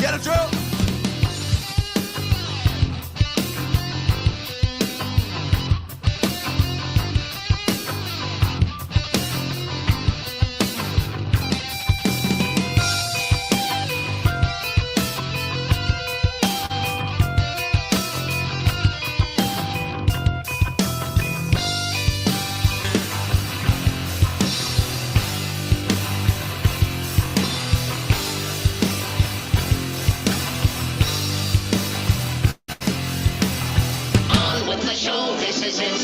Get a drill.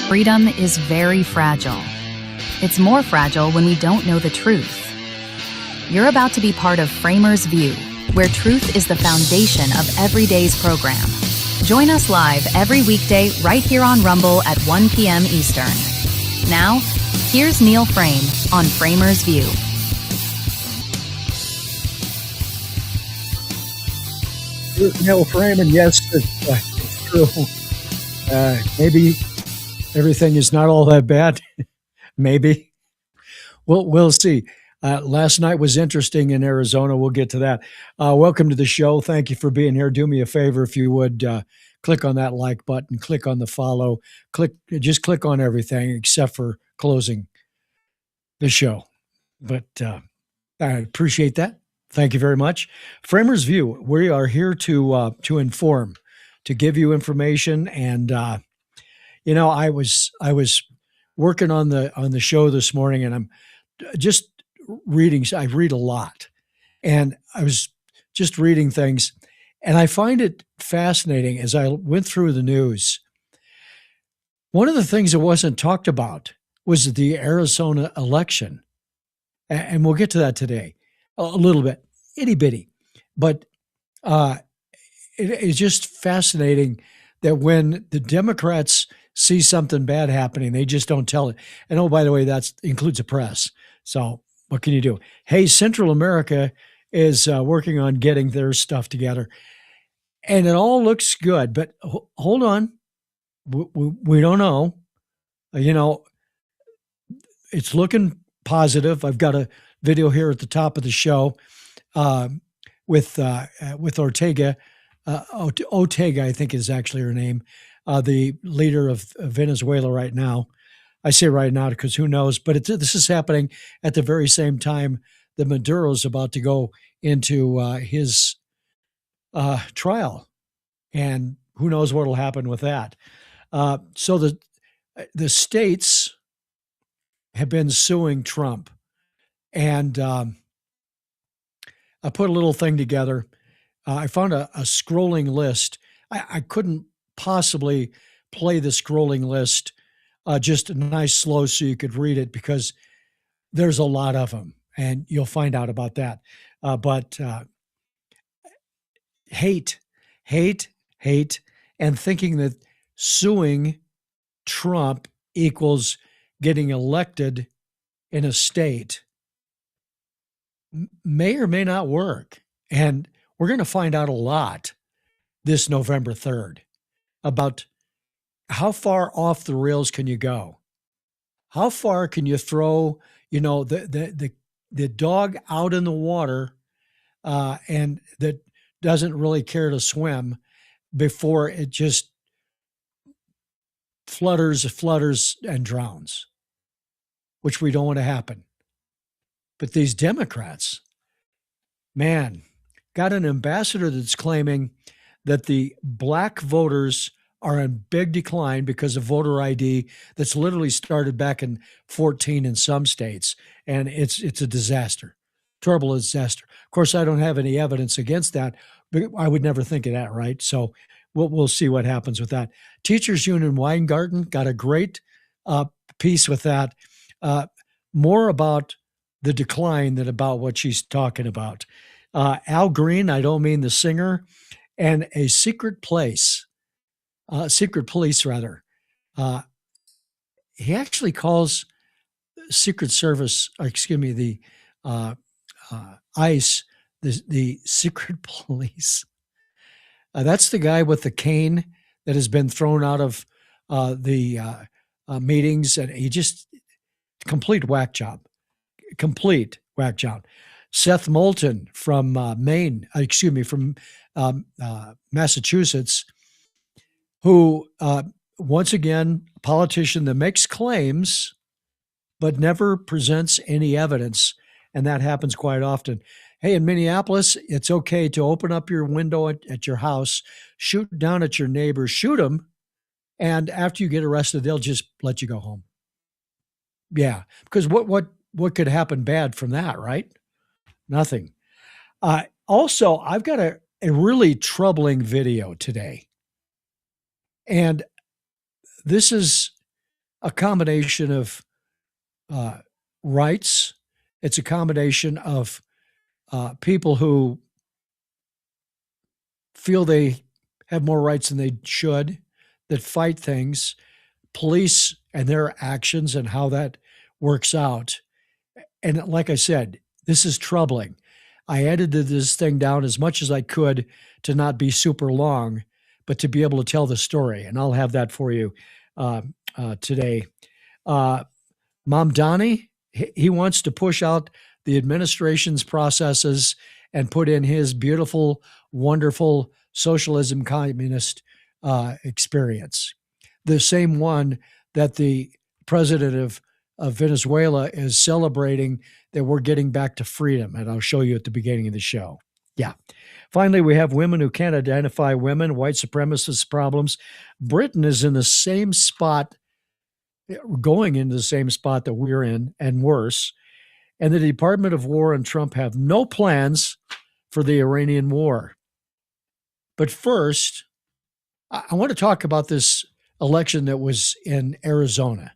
Freedom is very fragile. It's more fragile when we don't know the truth. You're about to be part of FramersView, where truth is the foundation of every day's program. Join us live every weekday right here on Rumble at 1 p.m. Eastern. Now, here's Neil Frame on FramersView. Here's Neil Frame, and yes, it's true. Maybe everything is not all that bad. Maybe. We'll see. Last night was interesting in Arizona. We'll get to that. Welcome to the show. Thank you for being here. Do me a favor, if you would, click on that like button, click on the follow, just click on everything except for closing the show. But I appreciate that. Thank you very much. FramersView, we are here to inform, to give you information. And I was working on the show this morning, and I'm just reading. I read a lot, and I was just reading things, and I find it fascinating as I went through the news. One of the things that wasn't talked about was the Arizona election, and we'll get to that today a little bit, itty bitty, but it's just fascinating that when the Democrats see something bad happening, they just don't tell it. And oh, by the way, that includes the press. So what can you do? Hey, Central America is working on getting their stuff together, and it all looks good. But hold on, we don't know. It's looking positive. I've got a video here at the top of the show with Ortega. Ortega, I think is actually her name. The leader of Venezuela right now. I say right now because who knows, but this is happening at the very same time that Maduro's about to go into his trial, and who knows what will happen with that. So the states have been suing Trump, and I put a little thing together. I found a scrolling list. I couldn't possibly play the scrolling list just nice slow so you could read it, because there's a lot of them, and you'll find out about that. But hate, and thinking that suing Trump equals getting elected in a state may or may not work. And we're going to find out a lot this November 3rd about how far off the rails can you go? How far can you throw, the dog out in the water and that doesn't really care to swim before it just flutters and drowns, which we don't want to happen. But these Democrats, man, got an ambassador that's claiming that the black voters are in big decline because of voter ID that's literally started back in 2014 in some states. And it's a disaster, terrible disaster. Of course, I don't have any evidence against that, but I would never think of that, right? So we'll see what happens with that. Teachers Union Weingarten got a great piece with that. More about the decline than about what she's talking about. Al Green, I don't mean the singer, and a secret police rather. He actually calls Secret Service, the ICE, the secret police. That's the guy with the cane that has been thrown out of the meetings, and he just complete whack job. Seth Moulton from from Massachusetts, who, once again, a politician that makes claims but never presents any evidence. And that happens quite often. Hey, in Minneapolis, it's okay to open up your window at your house, shoot down at your neighbors, shoot them, and after you get arrested, they'll just let you go home. Yeah, because what could happen bad from that, right? Nothing. Also, I've got a really troubling video today, and this is a combination of rights. It's a combination of people who feel they have more rights than they should, that fight things, police and their actions and how that works out. And like I said, this is troubling. I edited this thing down as much as I could to not be super long, but to be able to tell the story. And I'll have that for you today. Mamdani, he wants to push out the administration's processes and put in his beautiful, wonderful socialism communist experience. The same one that the president of Venezuela is celebrating, that we're getting back to freedom. And I'll show you at the beginning of the show. Yeah. Finally, we have women who can't identify women, white supremacist problems. Britain is in the same spot, going into the same spot that we're in, and worse. And the Department of War and Trump have no plans for the Iranian war. But first, I want to talk about this election that was in Arizona,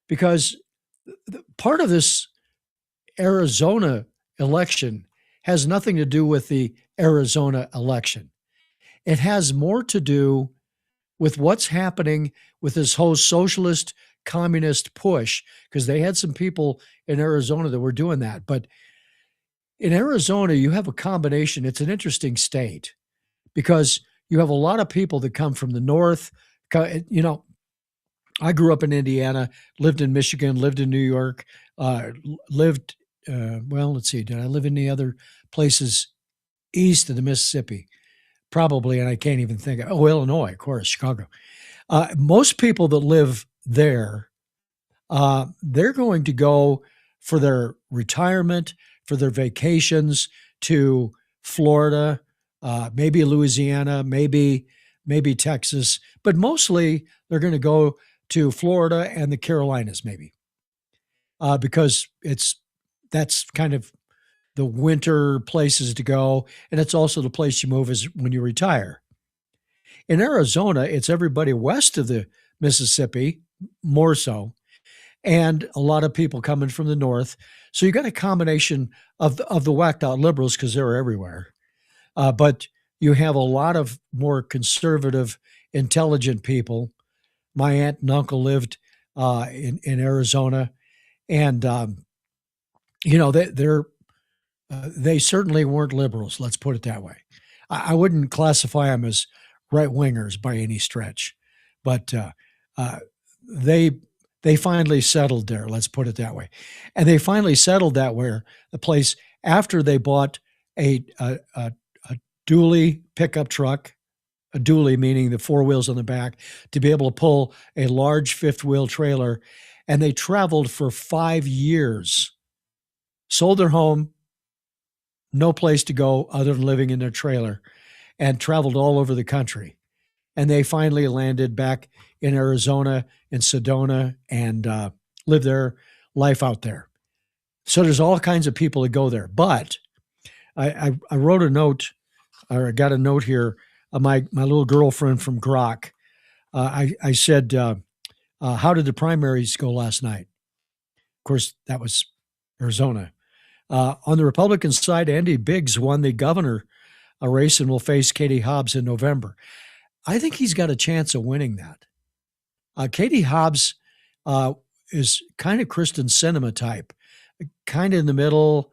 because part of this Arizona election has nothing to do with the Arizona election. It has more to do with what's happening with this whole socialist communist push, because they had some people in Arizona that were doing that. But in Arizona, you have a combination. It's an interesting state because you have a lot of people that come from the north. You know, I grew up in Indiana, lived in Michigan, lived in New York, lived, let's see, did I live in any other places east of the Mississippi? Probably, and I can't even think of, Illinois, of course, Chicago. Most people that live there, they're going to go for their retirement, for their vacations to Florida, maybe Louisiana, maybe Texas, but mostly they're going to go to Florida and the Carolinas, maybe, because that's kind of the winter places to go, and it's also the place you move is when you retire. In Arizona, it's everybody west of the Mississippi, more so, and a lot of people coming from the north. So you got a combination of the whacked out liberals, because they're everywhere, but you have a lot of more conservative, intelligent people. My aunt and uncle lived in Arizona, and they certainly weren't liberals. Let's put it that way. I wouldn't classify them as right wingers by any stretch, but they finally settled there. Let's put it that way, and they finally settled that where the place after they bought a dually pickup truck, a dually meaning the four wheels on the back, to be able to pull a large fifth wheel trailer, and they traveled for 5 years, sold their home, no place to go other than living in their trailer, and traveled all over the country. And they finally landed back in Arizona, in Sedona, and lived their life out there. So there's all kinds of people that go there. But I wrote a note, or I got a note here of my little girlfriend from Grok. I said, how did the primaries go last night? Of course, that was Arizona. On the Republican side, Andy Biggs won the governor race and will face Katie Hobbs in November. I think he's got a chance of winning that. Katie Hobbs is kind of Kristen Sinema type, kind of in the middle,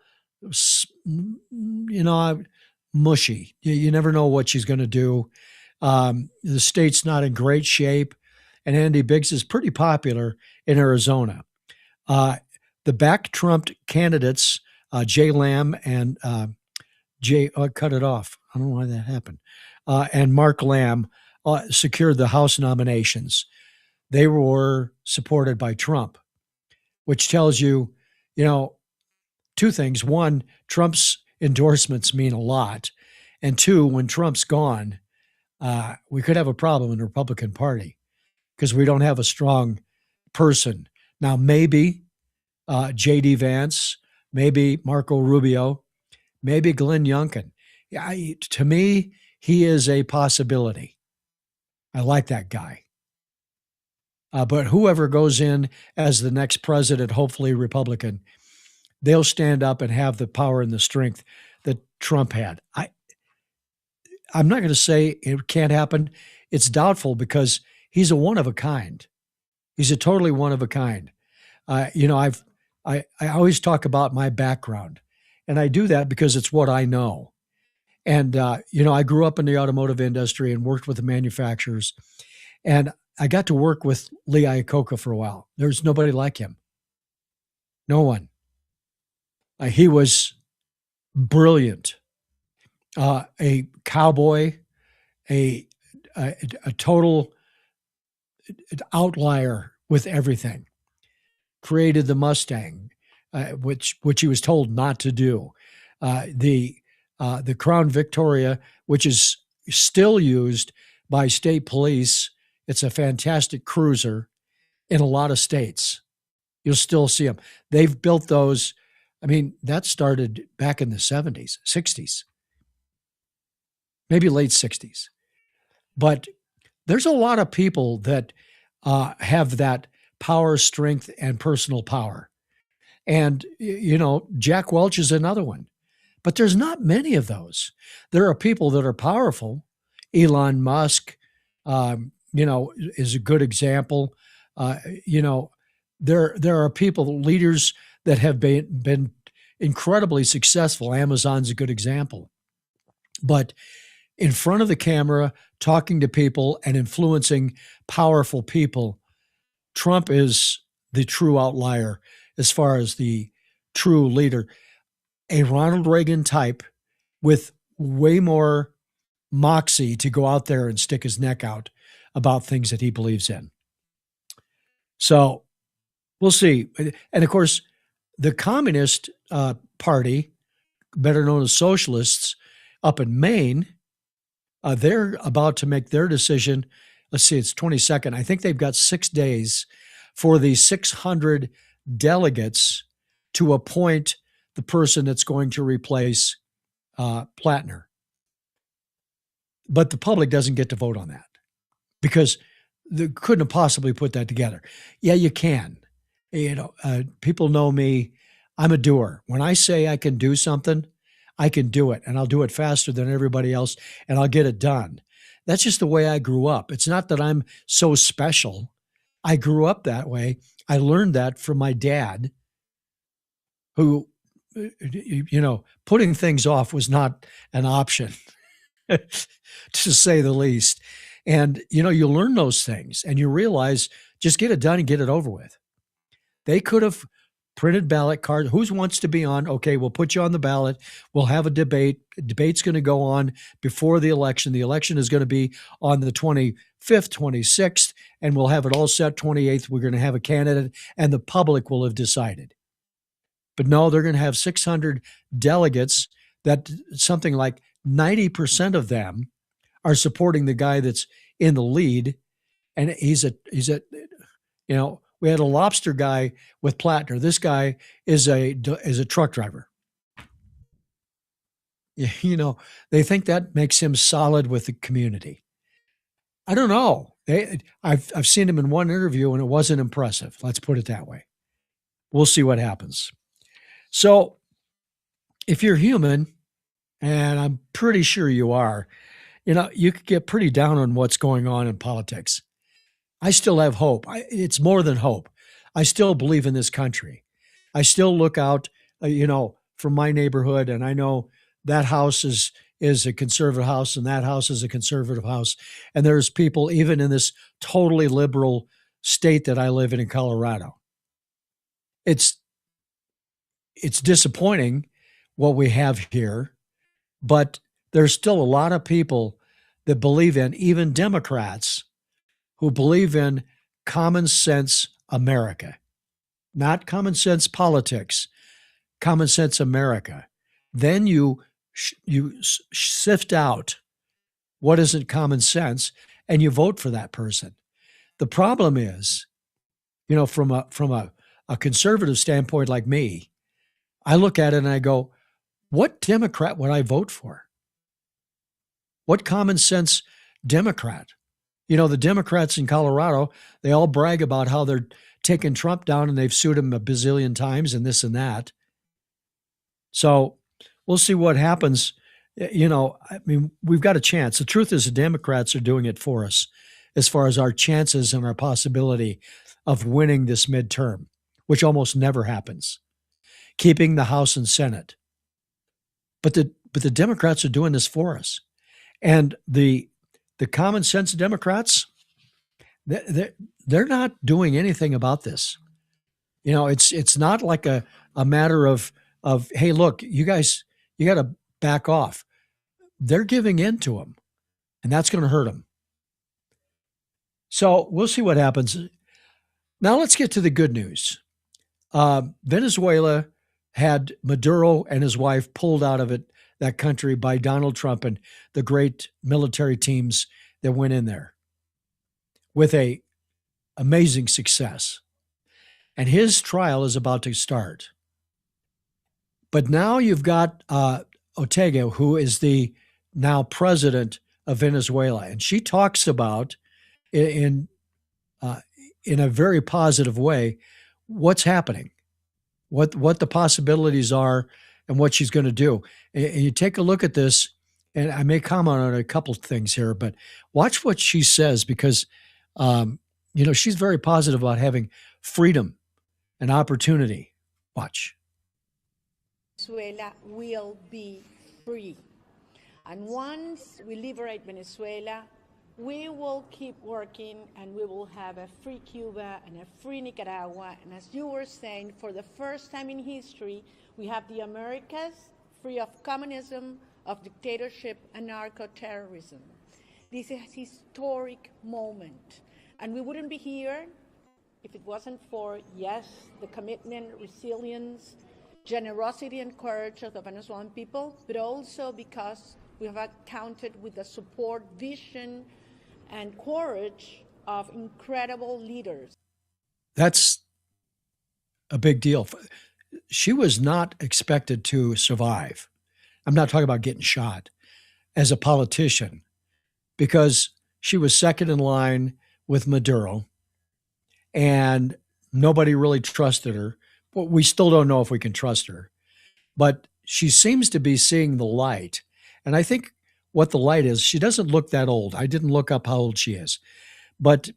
mushy. You never know what she's going to do. The state's not in great shape, and Andy Biggs is pretty popular in Arizona. The back-trumped candidates Jay Lamb and cut it off. I don't know why that happened. And Mark Lamb secured the House nominations. They were supported by Trump, which tells you, two things. One, Trump's endorsements mean a lot. And two, when Trump's gone, we could have a problem in the Republican Party because we don't have a strong person. Now, maybe J.D. Vance, maybe Marco Rubio, maybe Glenn Youngkin. To me, he is a possibility. I like that guy. But whoever goes in as the next president, hopefully Republican, they'll stand up and have the power and the strength that Trump had. I'm not going to say it can't happen. It's doubtful because he's a one of a kind. He's a totally one of a kind. I always talk about my background, and I do that because it's what I know. And I grew up in the automotive industry and worked with the manufacturers, and I got to work with Lee Iacocca for a while. There's nobody like him. No one. He was brilliant. A cowboy, a total outlier with everything. Created the Mustang, which he was told not to do. The Crown Victoria, which is still used by state police. It's a fantastic cruiser in a lot of states. You'll still see them. They've built those. I mean, that started back in the 70s, 60s, maybe late 60s. But there's a lot of people that have that power, strength, and personal power. And, Jack Welch is another one. But there's not many of those. There are people that are powerful. Elon Musk, is a good example. There are people, leaders that have been incredibly successful. Amazon's a good example. But in front of the camera, talking to people and influencing powerful people, Trump is the true outlier as far as the true leader. A Ronald Reagan type with way more moxie to go out there and stick his neck out about things that he believes in. So we'll see. And of course, the Communist Party, better known as socialists, up in Maine, they're about to make their decision. Let's see, it's 22nd. I think they've got 6 days for the 600 delegates to appoint the person that's going to replace Plattner. But the public doesn't get to vote on that because they couldn't have possibly put that together. Yeah, you can. People know me. I'm a doer. When I say I can do something, I can do it, and I'll do it faster than everybody else, and I'll get it done. That's just the way I grew up. It's not that I'm so special. I grew up that way. I learned that from my dad, who, putting things off was not an option, to say the least. And, you learn those things, and you realize just get it done and get it over with. They could have printed ballot cards. Who wants to be on? Okay, we'll put you on the ballot. We'll have a debate. The debate's going to go on before the election. The election is going to be on the 25th, 26th, and we'll have it all set 28th. We're going to have a candidate, and the public will have decided. But no, they're going to have 600 delegates that something like 90% of them are supporting the guy that's in the lead. And we had a lobster guy with Plattner. This guy is a truck driver. They think that makes him solid with the community. I don't know. I've seen him in one interview and it wasn't impressive. Let's put it that way. We'll see what happens. So if you're human, and I'm pretty sure you are, you could get pretty down on what's going on in politics. I still have hope. It's more than hope. I still believe in this country. I still look out, from my neighborhood, and I know that house is a conservative house, and that house is a conservative house. And there's people even in this totally liberal state that I live in Colorado. It's it's disappointing what we have here, but there's still a lot of people that believe in, even Democrats, who believe in common sense America, not common sense politics, common sense America. Then you sift out what isn't common sense and you vote for that person. The problem is, from a conservative standpoint like me, I look at it and I go, what Democrat would I vote for? What common sense Democrat? The Democrats in Colorado, they all brag about how they're taking Trump down and they've sued him a bazillion times and this and that. So we'll see what happens. We've got a chance. The truth is the Democrats are doing it for us as far as our chances and our possibility of winning this midterm, which almost never happens, keeping the House and Senate. But the Democrats are doing this for us. And the common sense Democrats, they're not doing anything about this. It's not like a matter of hey, look, you guys, you got to back off. They're giving in to them, and that's going to hurt them. So we'll see what happens. Now let's get to the good news. Venezuela had Maduro and his wife pulled out of that country by Donald Trump and the great military teams that went in there with a amazing success. And his trial is about to start. But now you've got Ortega, who is the now president of Venezuela, and she talks about in a very positive way what's happening, what the possibilities are, and what she's going to do. And you take a look at this, and I may comment on a couple of things here, but watch what she says because she's very positive about having freedom and opportunity. Watch. Venezuela will be free. And once we liberate Venezuela, we will keep working and we will have a free Cuba and a free Nicaragua. And as you were saying, for the first time in history, we have the Americas free of communism, of dictatorship, and narco-terrorism. This is a historic moment. And we wouldn't be here if it wasn't for, yes, the commitment, resilience, generosity and courage of the Venezuelan people, but also because we have counted with the support, vision, and courage of incredible leaders. That's a big deal. She was not expected to survive. I'm not talking about getting shot as a politician because she was second in line with Maduro and nobody really trusted her. Well, we still don't know if we can trust her, but she seems to be seeing the light. And I think what the light is, she doesn't look that old. I didn't look up how old she is, but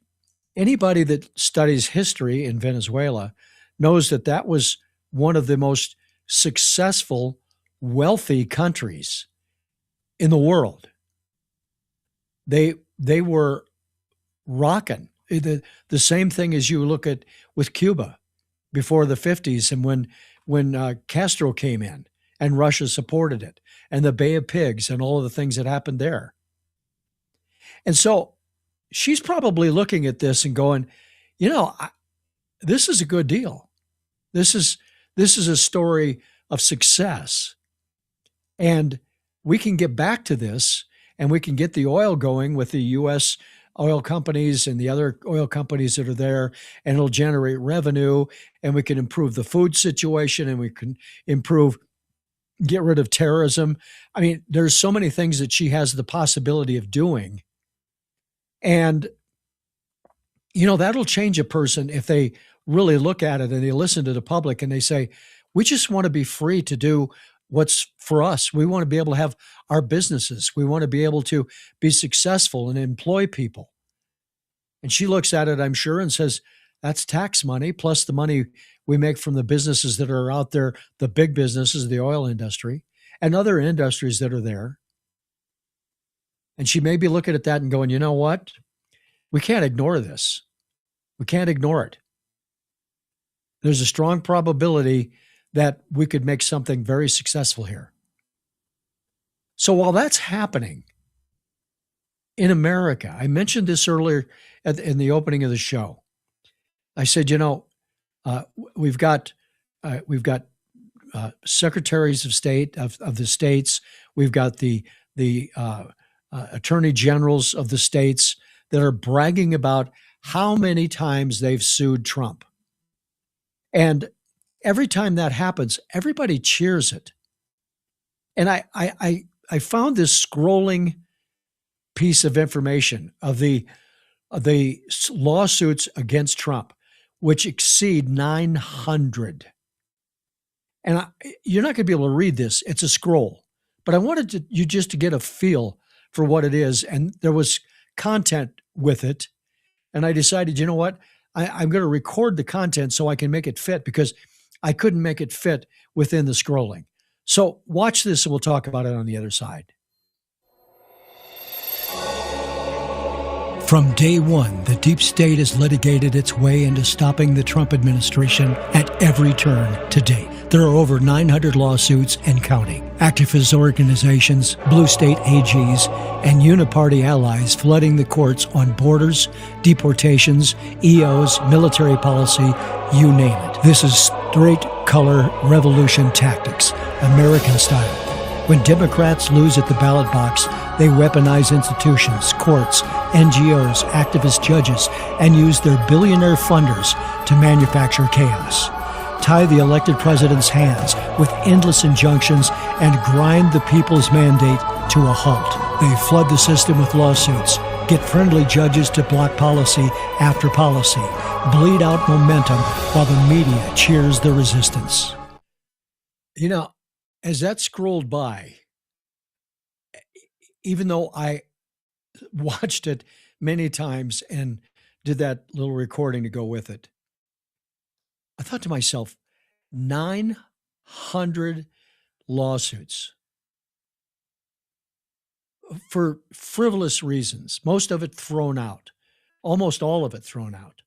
anybody that studies history in Venezuela knows that that was one of the most successful, wealthy countries in the world. They were rocking. The same thing as you look at with Cuba before the 50s and when Castro came in and Russia supported it and the Bay of Pigs and all of the things that happened there. And so she's probably looking at this and going, this is a good deal. This is a story of success. And we can get back to this and we can get the oil going with the U.S. oil companies and the other oil companies that are there, and it'll generate revenue, and we can improve the food situation, and we can get rid of terrorism. I mean, there's so many things that she has the possibility of doing. And, that'll change a person if they really look at it and they listen to the public and they say, we just want to be free to do what's for us. We want to be able to have our businesses. We want to be able to be successful and employ people. And she looks at it, I'm sure, and says, that's tax money plus the money we make from the businesses that are out there, the big businesses, the oil industry, and other industries that are there. And she may be looking at that and going, you know what? We can't ignore this. We can't ignore it. There's a strong probability that we could make something very successful here. So while that's happening in America, I mentioned this earlier in the opening of the show. I said, we've got secretaries of state of the states. We've got the attorney generals of the states that are bragging about how many times they've sued Trump. And every time that happens, everybody cheers it. And I found this scrolling piece of information of the lawsuits against Trump, which exceed 900. And you're not going to be able to read this. It's a scroll. But I wanted you just to get a feel for what it is. And there was content with it. And I decided, you know what? I'm going to record the content so I can make it fit, because I couldn't make it fit within the scrolling. So watch this and we'll talk about it on the other side. From day one, the deep state has litigated its way into stopping the Trump administration at every turn to date. There are over 900 lawsuits and counting. Activist organizations, blue state AGs, and uniparty allies flooding the courts on borders, deportations, EOs, military policy, you name it. This is straight color revolution tactics, American style. When Democrats lose at the ballot box, they weaponize institutions, courts, NGOs, activist judges, and use their billionaire funders to manufacture chaos. Tie the elected president's hands with endless injunctions and grind the people's mandate to a halt. They flood the system with lawsuits, get friendly judges to block policy after policy, bleed out momentum while the media cheers the resistance. As that scrolled by, even though I watched it many times and did that little recording to go with it, I thought to myself, 900 lawsuits for frivolous reasons, most of it thrown out, almost all of it thrown out.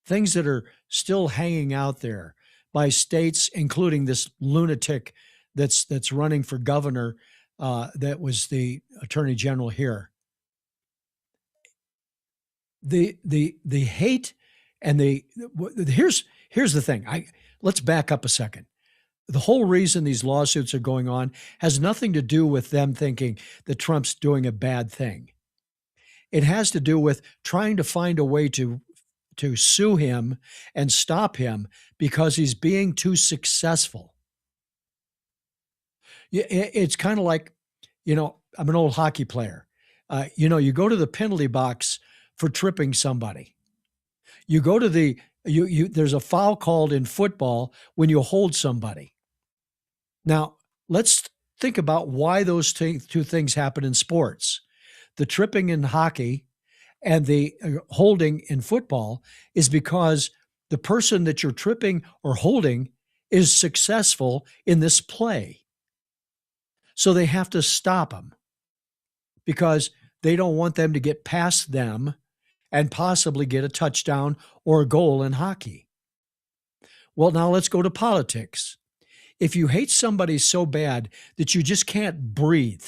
Things that are still hanging out there by states, including this lunatic that's running for governor, that was the attorney general here. The hate and here's the thing. Let's back up a second. The whole reason these lawsuits are going on has nothing to do with them thinking that Trump's doing a bad thing. It has to do with trying to find a way to sue him and stop him because he's being too successful. It's kind of like, I'm an old hockey player. You go to the penalty box for tripping somebody. You go to there's a foul called in football when you hold somebody. Now, let's think about why those two things happen in sports. The tripping in hockey and the holding in football is because the person that you're tripping or holding is successful in this play. So they have to stop them because they don't want them to get past them and possibly get a touchdown or a goal in hockey. Well, now let's go to politics. If you hate somebody so bad that you just can't breathe,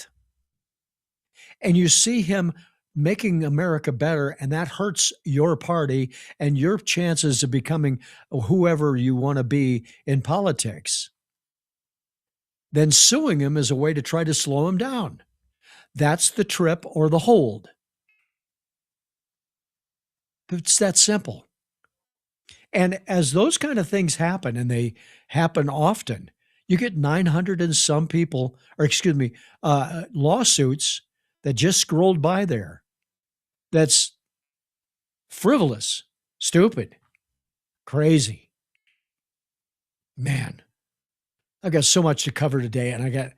and you see him making America better, and that hurts your party and your chances of becoming whoever you want to be in politics, then suing him is a way to try to slow him down. That's the trip or the hold. It's that simple. And as those kind of things happen, and they happen often, you get 900 and some people, lawsuits that just scrolled by there. That's frivolous, stupid, crazy. Man, I got so much to cover today, and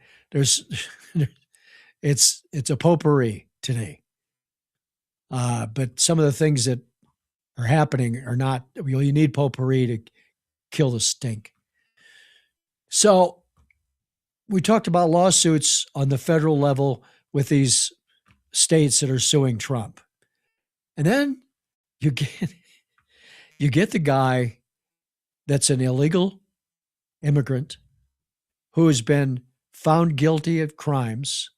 it's a potpourri today. But some of the things that are happening are not, you need potpourri to kill the stink. So we talked about lawsuits on the federal level with these states that are suing Trump. And then you get the guy that's an illegal immigrant who has been found guilty of crimes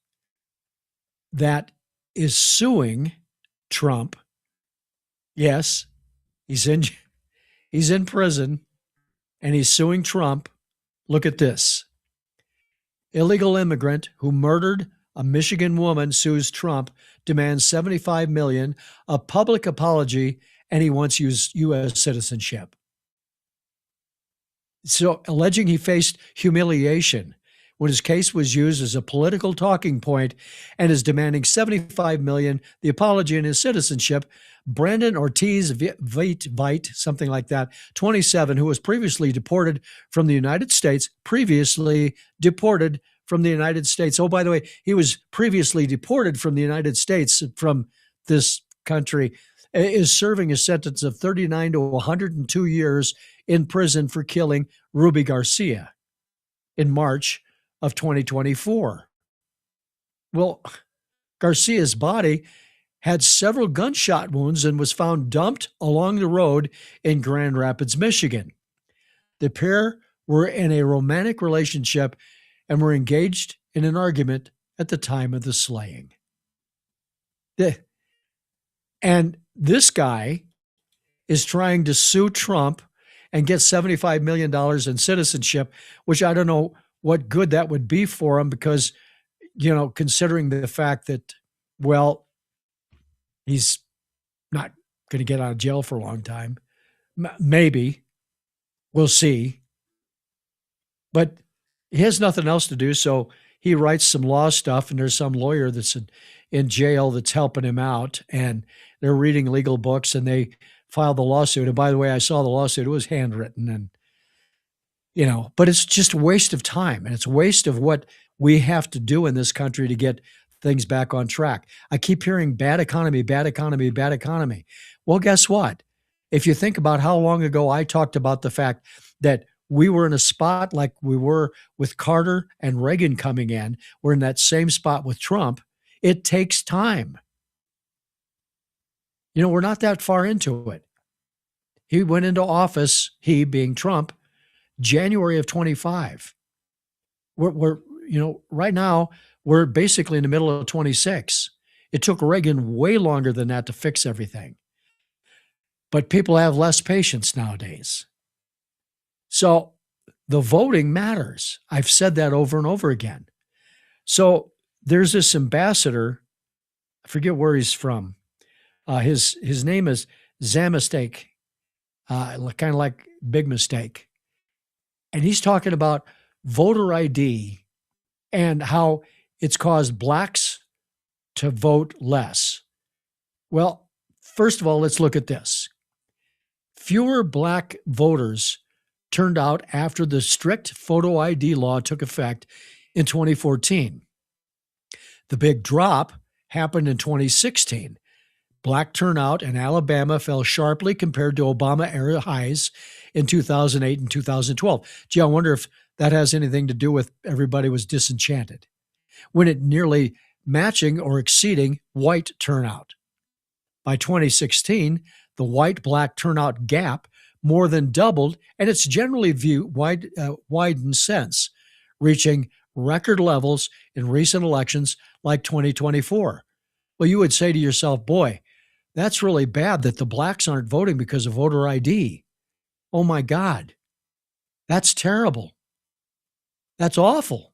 that is suing Trump. Yes, he's in prison and he's suing Trump. Look at this. Illegal immigrant who murdered a Michigan woman sues Trump, demands $75 million, a public apology, and he wants U.S. citizenship. So, alleging he faced humiliation when his case was used as a political talking point and is demanding $75 million, the apology, and his citizenship. Brandon Ortiz Veit, something like that, 27, who was previously deported from the United States, Oh, by the way, he was previously deported from the United States from this country, is serving a sentence of 39 to 102 years in prison for killing Ruby Garcia in March of 2024. Well, Garcia's body had several gunshot wounds and was found dumped along the road in Grand Rapids, Michigan. The pair were in a romantic relationship and were engaged in an argument at the time of the slaying. And this guy is trying to sue Trump and get $75 million in citizenship, which I don't know what good that would be for him because, considering the fact that, well, he's not going to get out of jail for a long time. Maybe. We'll see. But he has nothing else to do, so he writes some law stuff, and there's some lawyer that's in jail that's helping him out, and they're reading legal books, and they filed the lawsuit. And by the way, I saw the lawsuit. It was handwritten, and, but it's just a waste of time, and it's a waste of what we have to do in this country to get things back on track. I keep hearing bad economy, bad economy, bad economy. Well, guess what? If you think about how long ago I talked about the fact that we were in a spot like we were with Carter and Reagan coming in, we're in that same spot with Trump. It takes time. We're not that far into it. He went into office, he being Trump, January of 25. We're right now, we're basically in the middle of 26. It took Reagan way longer than that to fix everything. But people have less patience nowadays. So the voting matters. I've said that over and over again. So there's this ambassador, I forget where he's from. His name is Zamistake, kind of like Big Mistake. And he's talking about voter ID and how it's caused blacks to vote less. Well, first of all, let's look at this. Fewer black voters turned out after the strict photo ID law took effect in 2014. The big drop happened in 2016. Black turnout in Alabama fell sharply compared to Obama-era highs in 2008 and 2012. Gee, I wonder if that has anything to do with everybody was disenchanted, when it nearly matching or exceeding white turnout. By 2016, the white-black turnout gap more than doubled, and it's generally widened since, reaching record levels in recent elections like 2024. Well, you would say to yourself, boy, that's really bad that the blacks aren't voting because of voter ID. Oh my God, that's terrible. That's awful.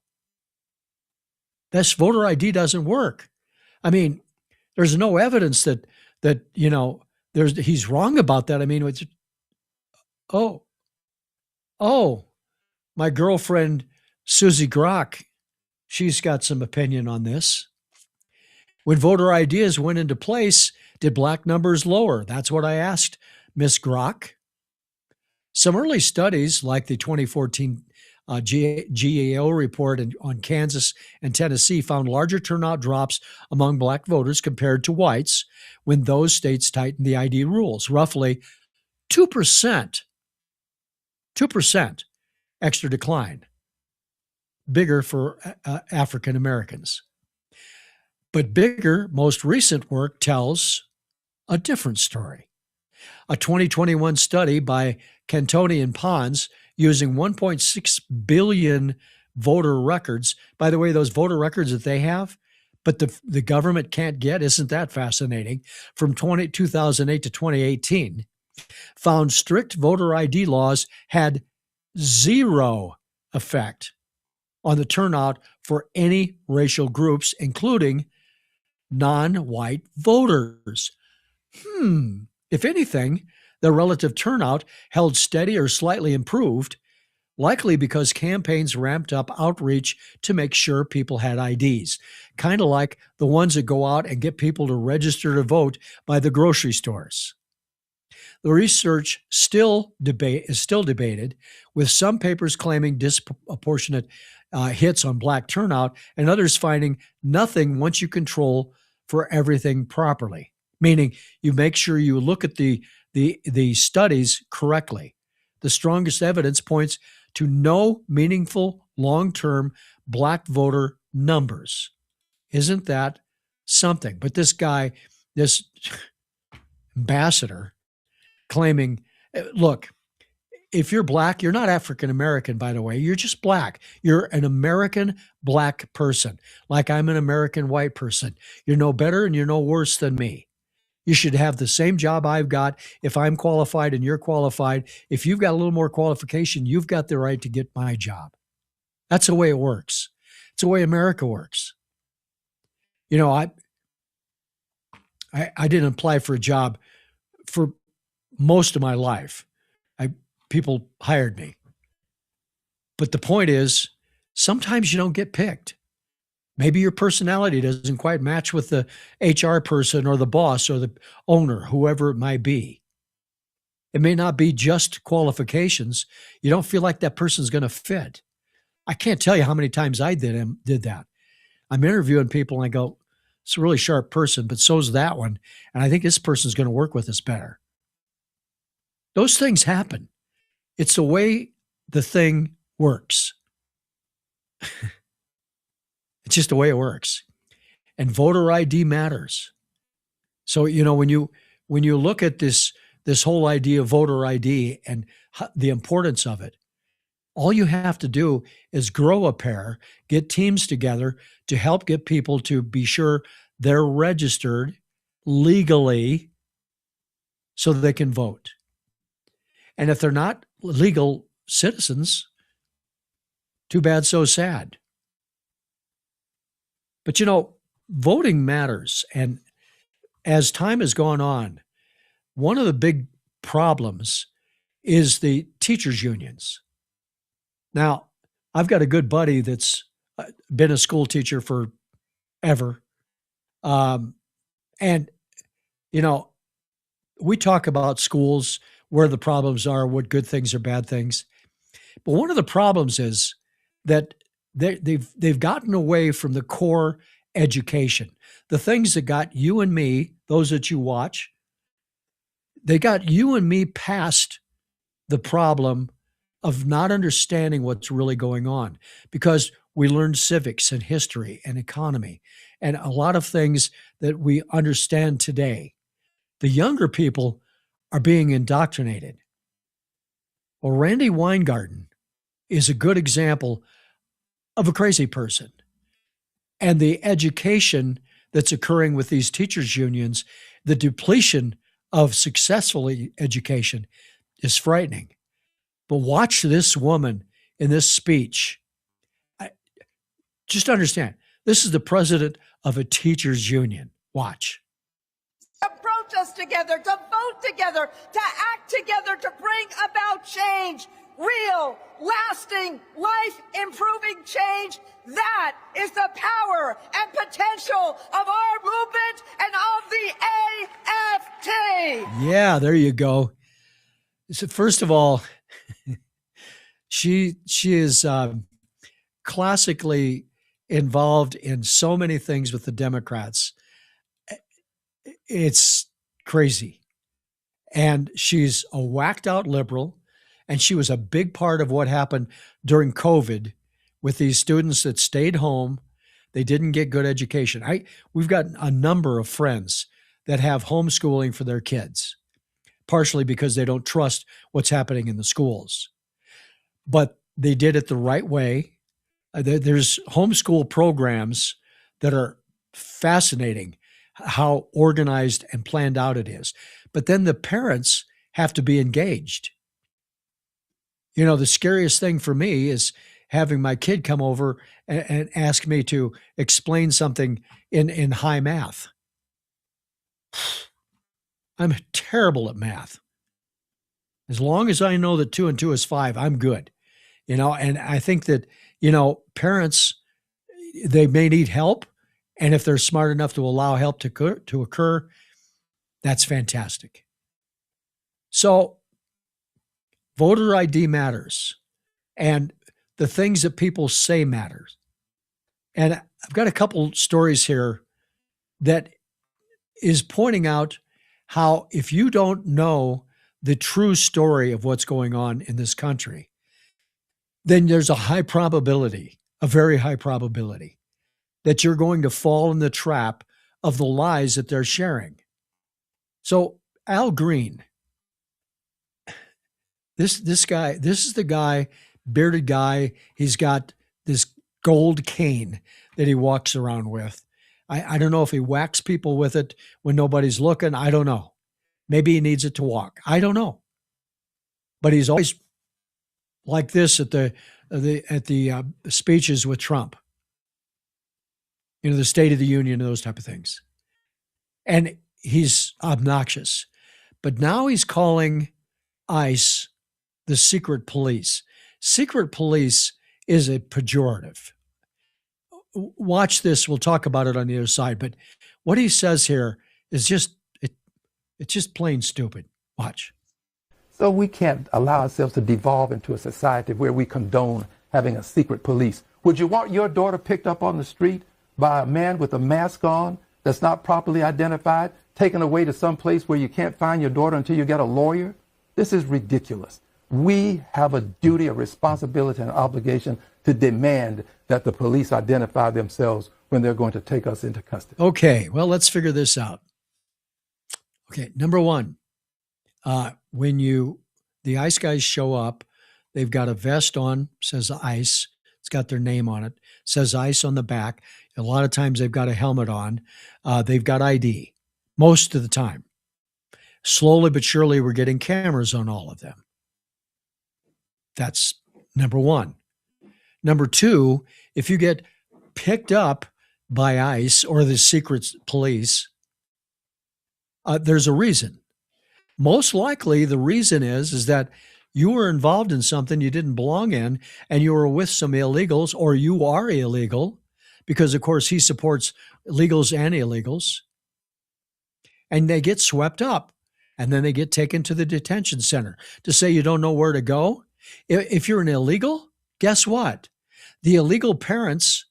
This voter ID doesn't work. I mean, there's no evidence that he's wrong about that. I mean, it's, my girlfriend, Susie Grock, she's got some opinion on this. When voter IDs went into place, did black numbers lower? That's what I asked Miss Grock. Some early studies, like the 2014 GAO report on Kansas and Tennessee, found larger turnout drops among black voters compared to whites when those states tightened the ID rules. Roughly 2% extra decline, bigger for African Americans. But bigger, most recent work tells a different story. A 2021 study by Cantoni and Pons using 1.6 billion voter records. By the way, those voter records that they have, but the government can't get, isn't that fascinating? From 2008 to 2018, found strict voter ID laws had zero effect on the turnout for any racial groups, including non-white voters. If anything, the relative turnout held steady or slightly improved, likely because campaigns ramped up outreach to make sure people had IDs, kind of like the ones that go out and get people to register to vote by the grocery stores. The research is still debated, with some papers claiming disproportionate hits on black turnout and others finding nothing once you control for everything properly, meaning you make sure you look at the studies correctly. The strongest evidence points to no meaningful long-term black voter numbers. Isn't that something? But this guy, this ambassador, claiming, look, if you're black, you're not African American, by the way. You're just black. You're an American black person, like I'm an American white person. You're no better and you're no worse than me. You should have the same job I've got. If I'm qualified and you're qualified, if you've got a little more qualification, you've got the right to get my job. That's the way it works. It's the way America works. You know, I didn't apply for a job for most of my life. People hired me. But the point is, sometimes you don't get picked. Maybe your personality doesn't quite match with the HR person or the boss or the owner, whoever it might be. It may not be just qualifications. You don't feel like that person's going to fit. I can't tell you how many times I did that. I'm interviewing people and I go, it's a really sharp person, but so's that one. And I think this person's going to work with us better. Those things happen. It's the way the thing works. It's just the way it works. And voter ID matters. So, you know, when you look at this whole idea of voter ID and the importance of it, all you have to do is grow a pair, get teams together to help get people to be sure they're registered legally so they can vote. And if they're not legal citizens, too bad, so sad. But, you know, voting matters. And as time has gone on, one of the big problems is the teachers' unions. Now, I've got a good buddy that's been a school teacher forever. And, you know, we talk about schools, where the problems are, what good things are bad things. But one of the problems is that they've gotten away from the core education, the things that got you and me, those that you watch, they got you and me past the problem of not understanding what's really going on, because we learned civics and history and economy and a lot of things that we understand today. The younger people are being indoctrinated. Well, Randy Weingarten is a good example of a crazy person. And the education that's occurring with these teachers' unions, the depletion of successful education is frightening. But watch this woman in this speech. Just understand, this is the president of a teachers' union. Watch. To protest together, to vote together, to act together, to bring about change, real, lasting, life-improving change. That is the power and potential of our movement and of the AFT. Yeah, there you go. So first of all, she is classically involved in so many things with the Democrats. It's crazy. And she's a whacked out liberal. And she was a big part of what happened during COVID with these students that stayed home. They didn't get good education. We've got a number of friends that have homeschooling for their kids, partially because they don't trust what's happening in the schools. but they did it the right way. There's homeschool programs that are fascinating, how organized and planned out it is. But then the parents have to be engaged. You know, the scariest thing for me is having my kid come over and ask me to explain something in high math. I'm terrible at math. As long as I know that 2 and 2 is 5, I'm good. You know, and I think that, you know, parents, they may need help. And if they're smart enough to allow help to occur, that's fantastic. So voter ID matters. And the things that people say matters. And I've got a couple stories here that is pointing out how if you don't know the true story of what's going on in this country, then there's a high probability, a very high probability, that you're going to fall in the trap of the lies that they're sharing. So Al Green, this guy, this is the guy, bearded guy. He's got this gold cane that he walks around with. I don't know if he whacks people with it when nobody's looking. I don't know. Maybe he needs it to walk. I don't know. But he's always like this at the speeches with Trump. You know, the State of the Union and those type of things. And he's obnoxious. But now he's calling ICE the secret police. Secret police is a pejorative. Watch this. We'll talk about it on the other side. But what he says here is just, it's just plain stupid. Watch. So we can't allow ourselves to devolve into a society where we condone having a secret police. Would you want your daughter picked up on the street by a man with a mask on that's not properly identified, taken away to some place where you can't find your daughter until you get a lawyer? This is ridiculous. We have a duty, a responsibility, and an obligation to demand that the police identify themselves when they're going to take us into custody. Okay, well, let's figure this out. Okay, number one, when the ICE guys show up, they've got a vest on, says ICE. It's got their name on it, says ICE on the back. A lot of times they've got a helmet on. They've got ID, most of the time. Slowly but surely, we're getting cameras on all of them. That's number one. Number two, if you get picked up by ICE or the secret police, there's a reason. Most likely the reason is that you were involved in something you didn't belong in, and you were with some illegals, or you are illegal, because of course he supports legals and illegals, and they get swept up, and then they get taken to the detention center to say you don't know where to go. If you're an illegal, guess what? The illegal parents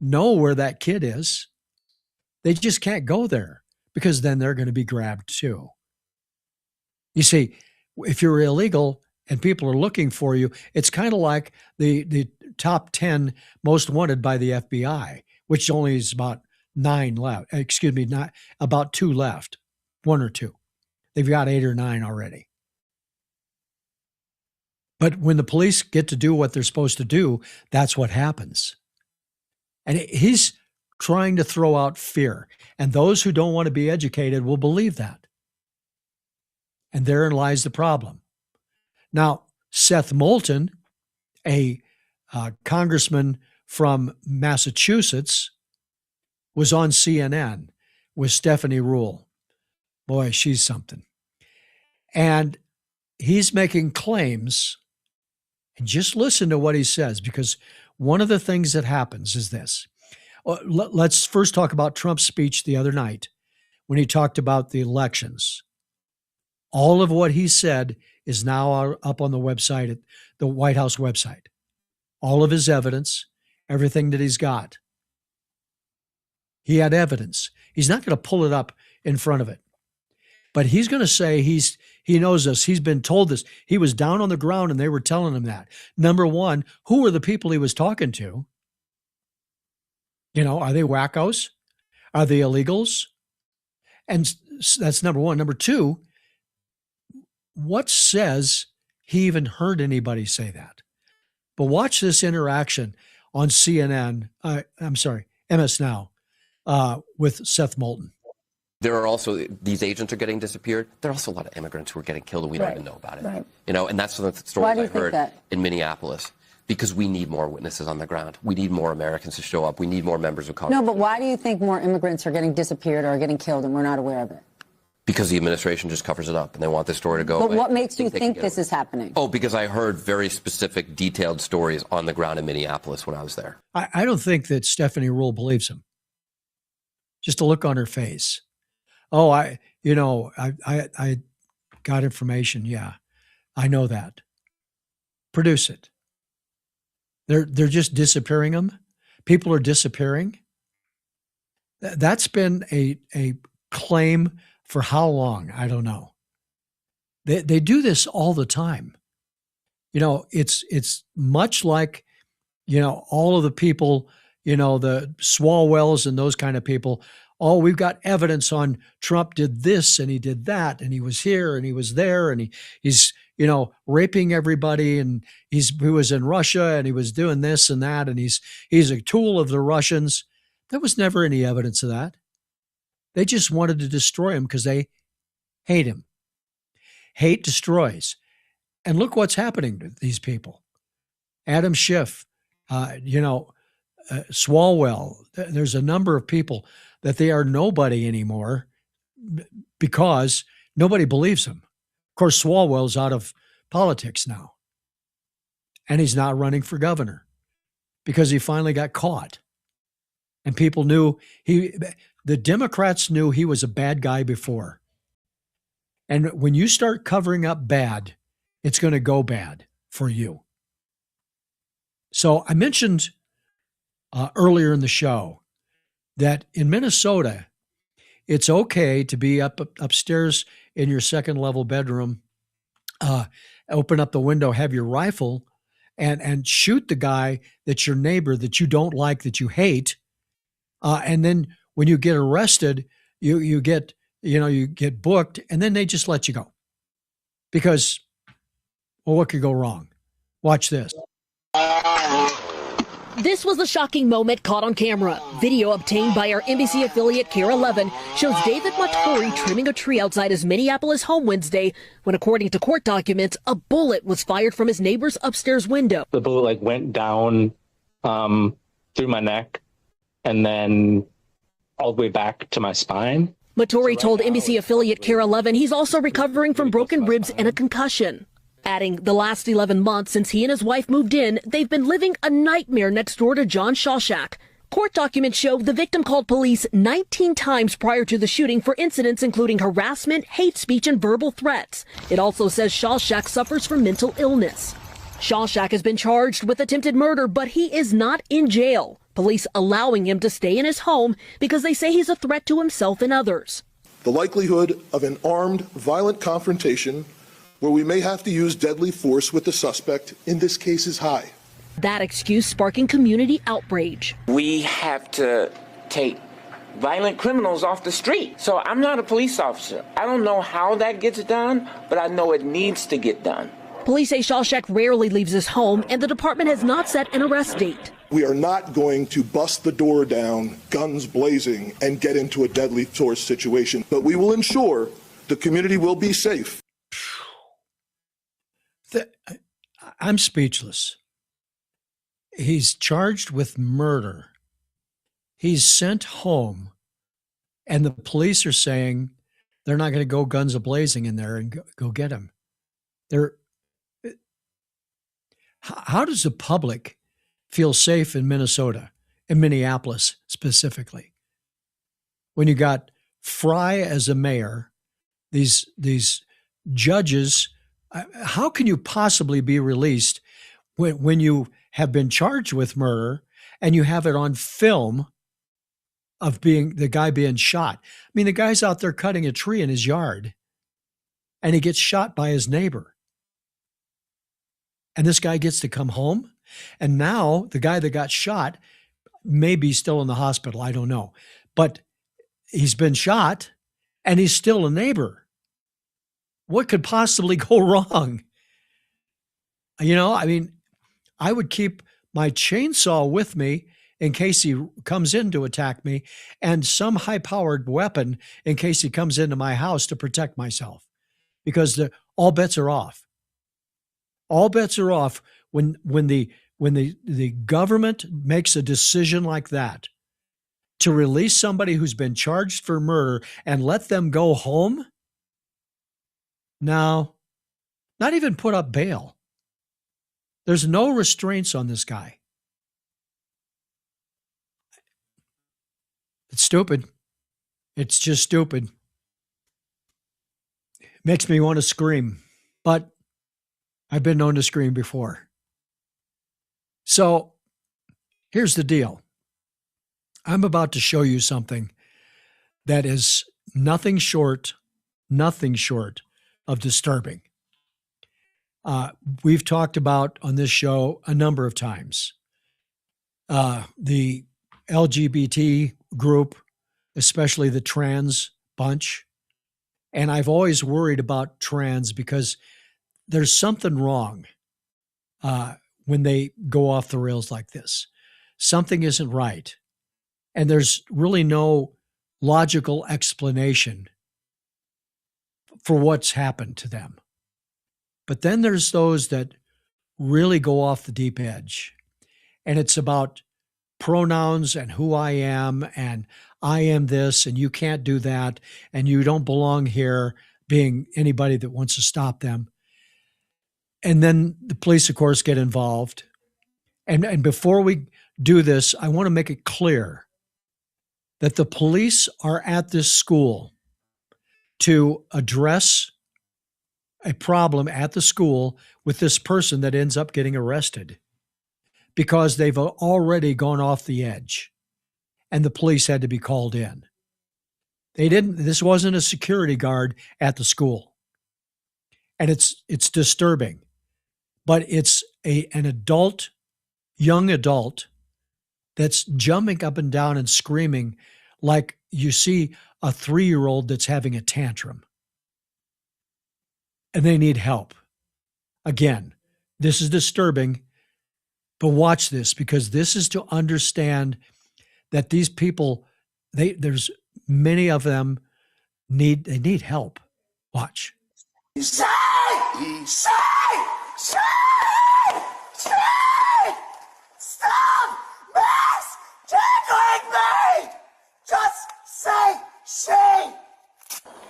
know where that kid is. They just can't go there because then they're going to be grabbed too. You see, if you're illegal and people are looking for you, it's kind of like the top 10 most wanted by the FBI, which only is about 9 left. Excuse me, not about 2 left, 1 or 2. They've got 8 or 9 already. But when the police get to do what they're supposed to do, that's what happens. And he's trying to throw out fear. And those who don't want to be educated will believe that. And therein lies the problem. Now, Seth Moulton, a congressman from Massachusetts, was on CNN with Stephanie Ruhle. Boy, she's something. And he's making claims. And just listen to what he says, because one of the things that happens is this. Let's first talk about Trump's speech the other night when he talked about the elections. All of what he said is now up on the website, at the White House website. All of his evidence, everything that he's got. He had evidence. He's not going to pull it up in front of it. But he's going to say he knows this. He's been told this. He was down on the ground and they were telling him that. Number one, who were the people he was talking to? You know, are they wackos? Are they illegals? And that's number one. Number two, what says he even heard anybody say that? But watch this interaction on CNN. I'm sorry, MS Now, with Seth Moulton. There are also, these agents are getting disappeared. There are also a lot of immigrants who are getting killed and we don't even know about it. Right. You know, and that's the story Why do I you think heard that? in Minneapolis. Because we need more witnesses on the ground. We need more Americans to show up. We need more members of Congress. No, but why do you think more immigrants are getting disappeared or getting killed and we're not aware of it? Because the administration just covers it up and they want this story to go But away. what makes you They think can this get is happening? Oh, because I heard very specific, detailed stories on the ground in Minneapolis when I was there. I don't think that Stephanie Rule believes him. Just a look on her face. Oh, I got information. Yeah, I know that. Produce it. They're just disappearing them. People are disappearing. That's been a claim for how long? I don't know. They do this all the time. You know, it's much like, you know, all of the people, you know, the Swalwells and those kind of people. Oh, we've got evidence on Trump did this and he did that and he was here and he was there and he's, you know, raping everybody and he was in Russia and he was doing this and that and he's a tool of the Russians. There was never any evidence of that. They just wanted to destroy him because they hate him. Hate destroys. And look what's happening to these people. Adam Schiff, Swalwell. There's a number of people that they are nobody anymore because nobody believes him. Of course, Swalwell's out of politics now. And he's not running for governor because he finally got caught. And people knew the Democrats knew he was a bad guy before. And when you start covering up bad, it's going to go bad for you. So I mentioned earlier in the show that in Minnesota, it's okay to be upstairs in your second level bedroom, open up the window, have your rifle, and shoot the guy that's your neighbor that you don't like, that you hate. And then when you get arrested, you get booked, and then they just let you go. Because, well, what could go wrong? Watch this. This was a shocking moment caught on camera. Video obtained by our NBC affiliate KARE 11 shows David Matori trimming a tree outside his Minneapolis home Wednesday when, according to court documents, a bullet was fired from his neighbor's upstairs window. The bullet went down through my neck and then all the way back to my spine. Matori told NBC affiliate KARE 11 he's also recovering from broken ribs and a concussion. Adding, the last 11 months since he and his wife moved in, they've been living a nightmare next door to John Shawshak. Court documents show the victim called police 19 times prior to the shooting for incidents including harassment, hate speech, and verbal threats. It also says Shawshak suffers from mental illness. Shawshak has been charged with attempted murder, but he is not in jail. Police allowing him to stay in his home because they say he's a threat to himself and others. The likelihood of an armed, violent confrontation where we may have to use deadly force with the suspect in this case is high. That excuse sparking community outrage. We have to take violent criminals off the street. So I'm not a police officer. I don't know how that gets done, but I know it needs to get done. Police say Shawshak rarely leaves his home, and the department has not set an arrest date. We are not going to bust the door down, guns blazing, and get into a deadly force situation, but we will ensure the community will be safe. I'm speechless. He's charged with murder. He's sent home, and the police are saying they're not going to go guns a-blazing in there and go get him. How does the public feel safe in Minnesota, in Minneapolis specifically, when you got Fry as a mayor, these judges? How can you possibly be released when you have been charged with murder and you have it on film of the guy being shot? I mean, the guy's out there cutting a tree in his yard and he gets shot by his neighbor. And this guy gets to come home. And now the guy that got shot may be still in the hospital. I don't know. But he's been shot and he's still a neighbor. What could possibly go wrong? You know, I mean, I would keep my chainsaw with me in case he comes in to attack me, and some high-powered weapon in case he comes into my house to protect myself, because all bets are off. All bets are off when the government makes a decision like that to release somebody who's been charged for murder and let them go home. No, not even put up bail. There's no restraints on this guy. It's stupid. It's just stupid. Makes me want to scream, but I've been known to scream before. So here's the deal. I'm about to show you something that is nothing short of disturbing. We've talked about on this show a number of times the LGBT group, especially the trans bunch. And I've always worried about trans because there's something wrong when they go off the rails like this. Something isn't right. And there's really no logical explanation for what's happened to them. But then there's those that really go off the deep edge. And it's about pronouns and who I am, and I am this, and you can't do that, and you don't belong here, being anybody that wants to stop them. And then the police, of course, get involved. And before we do this, I want to make it clear that the police are at this school to address a problem at the school with this person that ends up getting arrested because they've already gone off the edge and the police had to be called in. This wasn't a security guard at the school. And it's disturbing, but it's an adult, young adult, that's jumping up and down and screaming like you see a 3-year-old that's having a tantrum. And they need help. Again, this is disturbing, but watch this, because this is to understand that these people, there's many of them need help. Watch. Say! Stop mass tickling me! Just say she!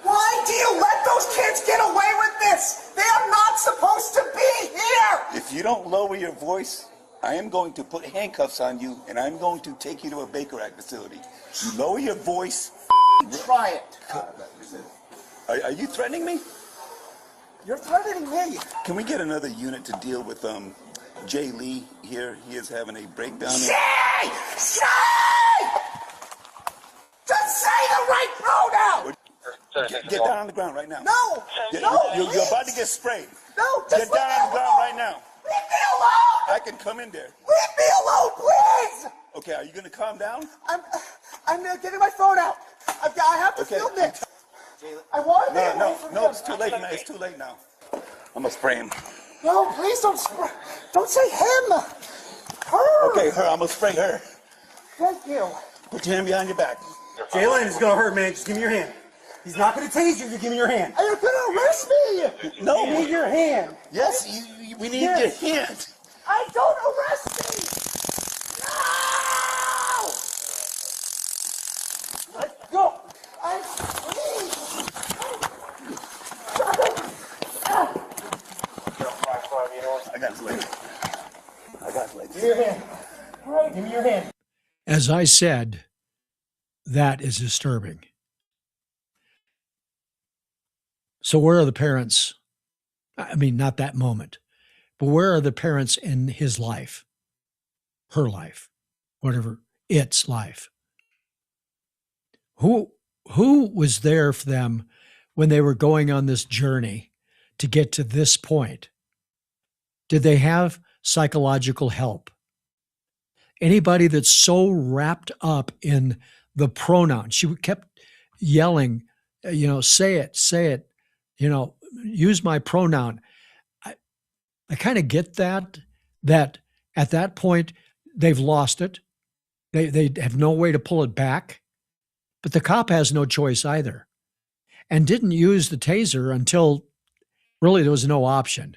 Why do you let those kids get away with this? They are not supposed to be here! If you don't lower your voice, I am going to put handcuffs on you and I'm going to take you to a Baker Act facility. You lower your voice. Try it. Are you threatening me? You're threatening me. Can we get another unit to deal with Jay Lee here? He is having a breakdown. Say! Just say the right pronoun! Get down on the ground right now. No! You're about to get sprayed. No, get down on the ground right now. Leave me alone! I can come in there. Leave me alone, please! Okay, are you going to calm down? I'm getting my phone out. I have to film this. I want to No, it's too late now. It's too late now. I'm going to spray him. No, please don't say him. Her. Okay, her. I'm going to spray her. Thank you. Put your hand behind your back. Jalen, it's going to hurt, man. Just give me your hand. He's not going to tase you. Just give me your hand. You're going to arrest me. No. We need your hand. Yes, we need your hand. I don't arrest me. No. Let's go. I got his leg. Give me your hand. All right, give me your hand. As I said, that is disturbing. So where are the parents? I mean, not that moment, but where are the parents in his life, her life, whatever, its life? Who was there for them when they were going on this journey to get to this point? Did they have psychological help? Anybody that's so wrapped up in the pronoun, she kept yelling, say it, use my pronoun. I kind of get that At that point, they've lost it. They have no way to pull it back. But the cop has no choice either, and didn't use the taser until really there was no option.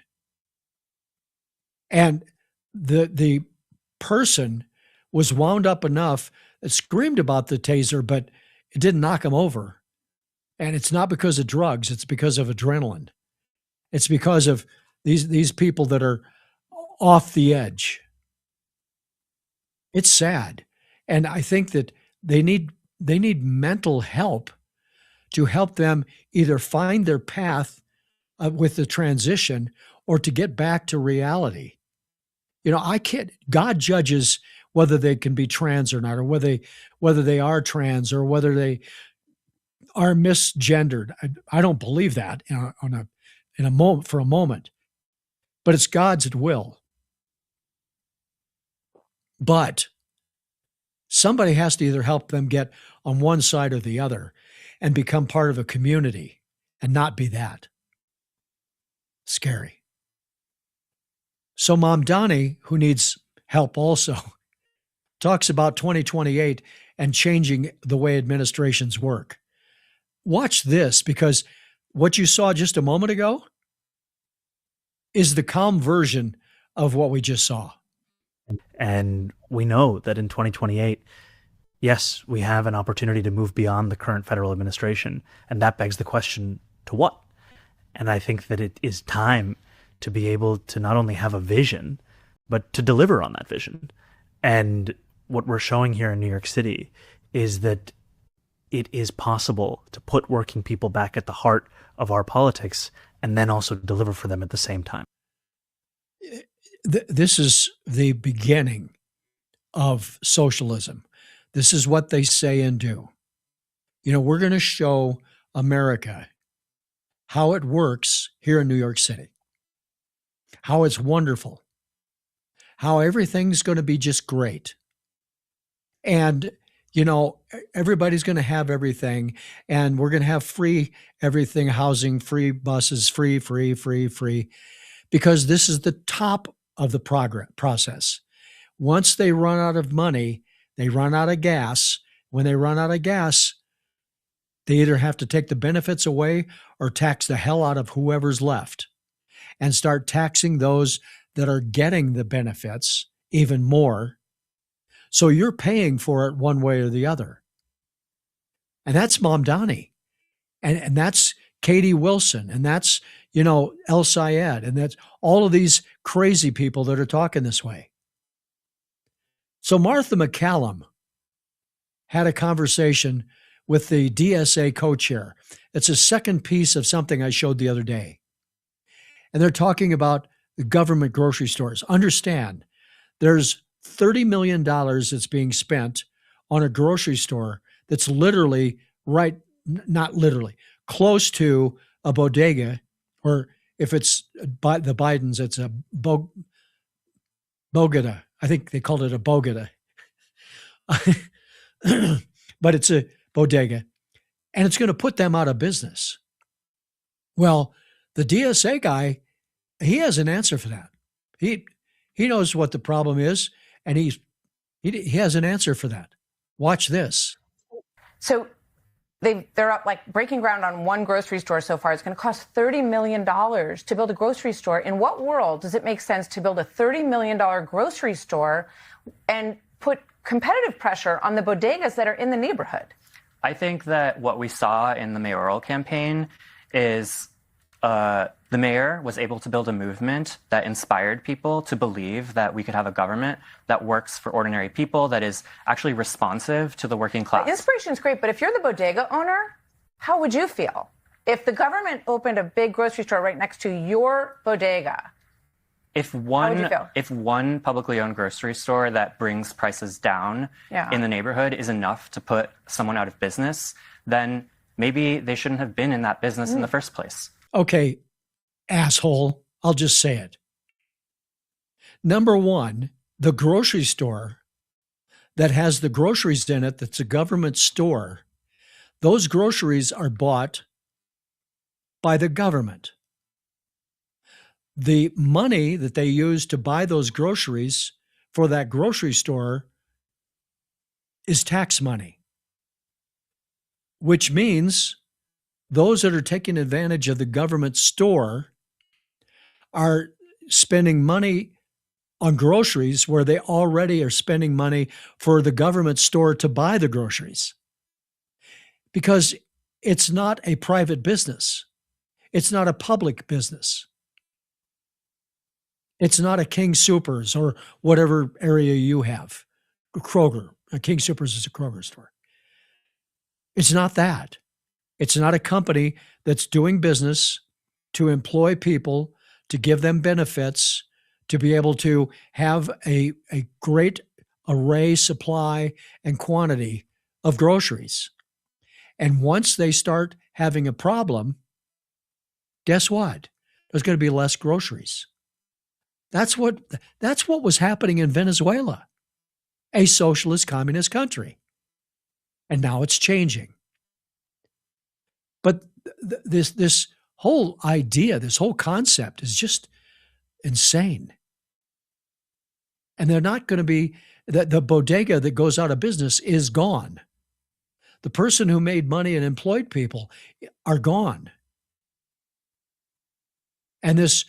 And the person was wound up enough that screamed about the taser, but it didn't knock him over. And it's not because of drugs, it's because of adrenaline. It's because of these people that are off the edge. It's sad. And I think that they need mental help to help them either find their path with the transition or to get back to reality. You know, God judges whether they can be trans or not, or whether they are trans, or whether they are misgendered. I don't believe that in a moment, for a moment, but it's God's will. But somebody has to either help them get on one side or the other and become part of a community and not be that. Scary. So Mom Donnie, who needs help also, talks about 2028 and changing the way administrations work. Watch this, because what you saw just a moment ago is the calm version of what we just saw. And we know that in 2028, yes, we have an opportunity to move beyond the current federal administration. And that begs the question, to what? And I think that it is time to be able to not only have a vision, but to deliver on that vision. And what we're showing here in New York City is that it is possible to put working people back at the heart of our politics and then also deliver for them at the same time. This is the beginning of socialism. This is what they say and do. You know, we're going to show America how it works here in New York City, how it's wonderful, how everything's going to be just great. And, you know, everybody's going to have everything, and we're going to have free everything, housing, free buses, free, because this is the top of the process. Once they run out of money, they run out of gas. When they run out of gas, they either have to take the benefits away or tax the hell out of whoever's left and start taxing those that are getting the benefits even more. So you're paying for it one way or the other. And that's Mom Donnie. And that's Katie Wilson. And that's, you know, El Sayed. And that's all of these crazy people that are talking this way. So Martha McCallum had a conversation with the DSA co-chair. It's a second piece of something I showed the other day. And they're talking about the government grocery stores. Understand, there's $30 million that's being spent on a grocery store that's literally not literally, close to a bodega, or if it's by the Bidens, it's a bogota. I think they called it a bogota. But it's a bodega, and it's going to put them out of business. Well, the DSA guy, he has an answer for that. He knows what the problem is, and he has an answer for that. Watch this. So they're up, like, breaking ground on one grocery store so far. It's going to cost $30 million to build a grocery store. In what world does it make sense to build a $30 million grocery store and put competitive pressure on the bodegas that are in the neighborhood? I think that what we saw in the mayoral campaign is the mayor was able to build a movement that inspired people to believe that we could have a government that works for ordinary people, that is actually responsive to the working class. The inspiration is great, but if you're the bodega owner, how would you feel if the government opened a big grocery store right next to your bodega? If one publicly owned grocery store that brings prices down in the neighborhood is enough to put someone out of business, then maybe they shouldn't have been in that business in the first place. Okay, asshole, I'll just say it. Number one, the grocery store that has the groceries in it, that's a government store, those groceries are bought by the government. The money that they use to buy those groceries for that grocery store is tax money, which means those that are taking advantage of the government store are spending money on groceries where they already are spending money for the government store to buy the groceries. Because it's not a private business. It's not a public business. It's not a King Soopers or whatever area you have. Kroger. King Soopers is a Kroger store. It's not that. It's not a company that's doing business to employ people, to give them benefits, to be able to have a great array, supply, and quantity of groceries. And once they start having a problem, guess what? There's going to be less groceries. That's what was happening in Venezuela, a socialist communist country. And now it's changing. But this whole idea, this whole concept is just insane. And they're not going to be, the bodega that goes out of business is gone. The person who made money and employed people are gone. And this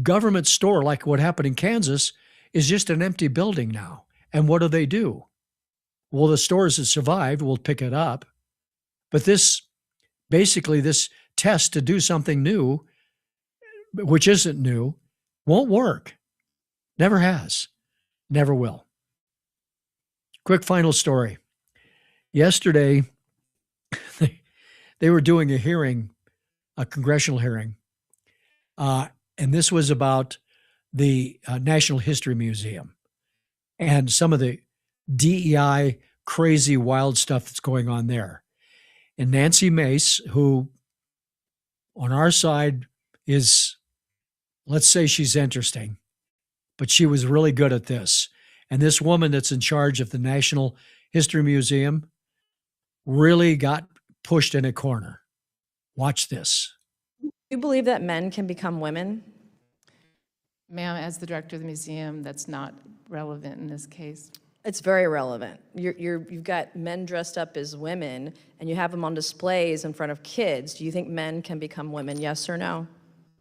government store, like what happened in Kansas, is just an empty building now. And what do? Well, the stores that survived will pick it up. But this test to do something new, which isn't new, won't work. Never has. Never will. Quick final story. Yesterday, they were doing a hearing, a congressional hearing, and this was about the National History Museum and some of the DEI crazy wild stuff that's going on there. And Nancy Mace, who on our side is, let's say she's interesting, but she was really good at this. And this woman that's in charge of the National History Museum really got pushed in a corner. Watch this. Do you believe that men can become women? Ma'am, as the director of the museum, that's not relevant in this case. It's very relevant. You've got men dressed up as women, and you have them on displays in front of kids. Do you think men can become women, yes or no?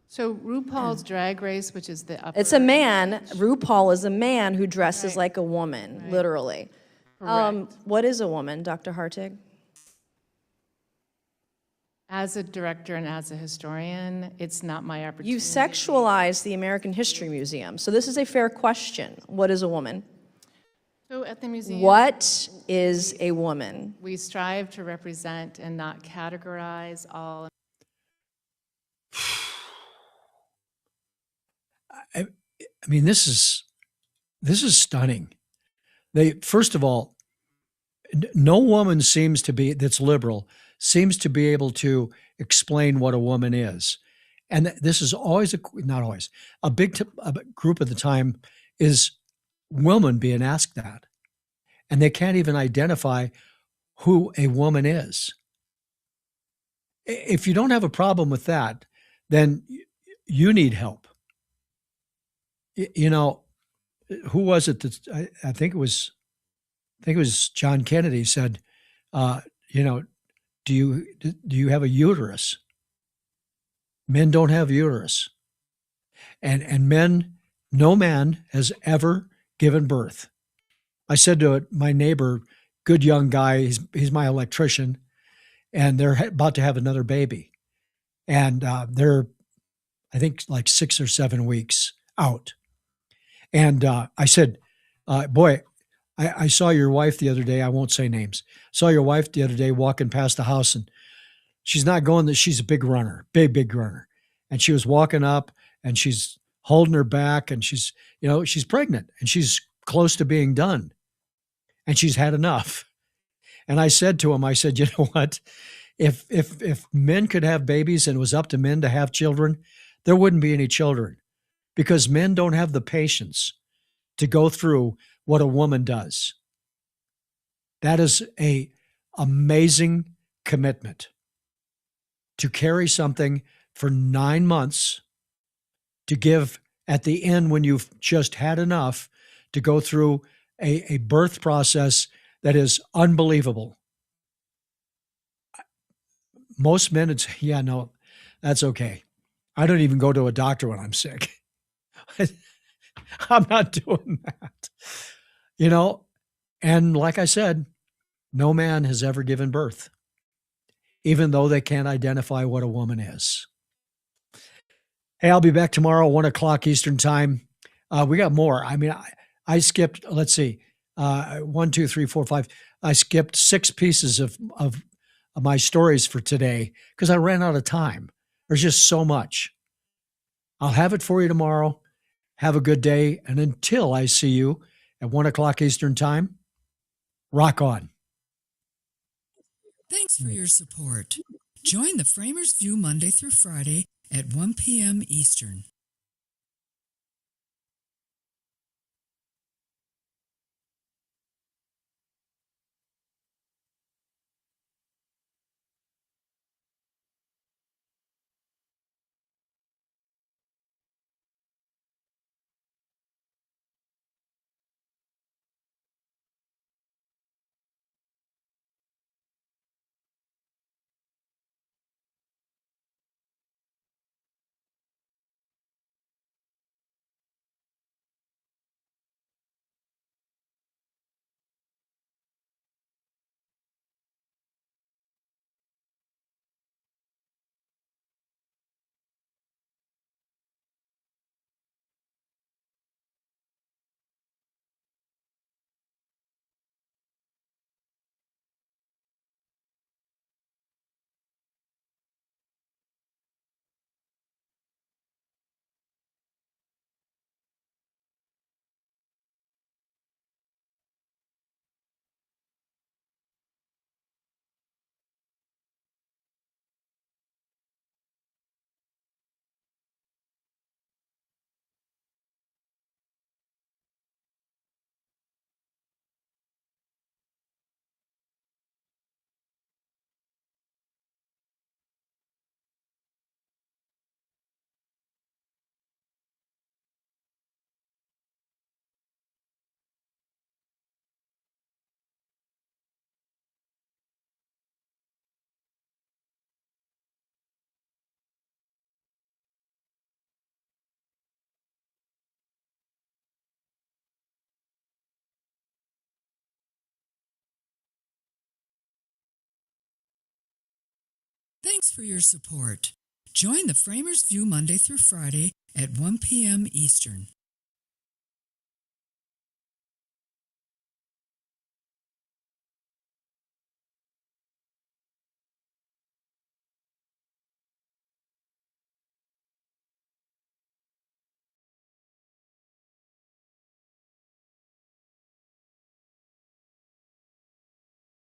So RuPaul's Drag Race, which is the upper... It's a man. RuPaul is a man who dresses like a woman, literally. What is a woman, Dr. Hartig? As a director and as a historian, it's not my opportunity. You sexualize the American History Museum, so this is a fair question. What is a woman? So at the museum... What is a woman? We strive to represent and not categorize all... I mean, this is stunning. First of all, no woman seems to be, that's liberal, seems to be able to explain what a woman is. And this is always, not always, a group at the time is women being asked that. And they can't even identify who a woman is. If you don't have a problem with that, then you need help. You know, who was it that I think it was John Kennedy said, you know, do you have a uterus? Men don't have uterus. And men, no man has ever given birth. I said to my neighbor, good young guy, he's my electrician, and they're about to have another baby. And they're, I think, like 6 or 7 weeks out. And I said, boy, I saw your wife the other day. I won't say names. Saw your wife the other day walking past the house, and she's not going, she's a big runner, big runner. And she was walking up and she's holding her back, and she's pregnant and she's close to being done. And she's had enough. And I said to him, I said, you know what? If men could have babies and it was up to men to have children, there wouldn't be any children, because men don't have the patience to go through what a woman does. That is an amazing commitment to carry something for 9 months, to give at the end when you've just had enough, to go through a birth process that is unbelievable. Most men, it's, yeah, no, that's okay. I don't even go to a doctor when I'm sick. I'm not doing that. You know, and like I said, no man has ever given birth, even though they can't identify what a woman is. Hey, I'll be back tomorrow, 1 o'clock Eastern time. We got more. I mean, I skipped, let's see, 1, 2, 3, 4, 5. I skipped 6 pieces of my stories for today because I ran out of time. There's just so much. I'll have it for you tomorrow. Have a good day. And until I see you at 1 o'clock Eastern time, rock on. Thanks for your support. Join the Framers View Monday through Friday at 1 p.m. Eastern. Thanks for your support. Join the Framers View Monday through Friday at 1 p.m. Eastern.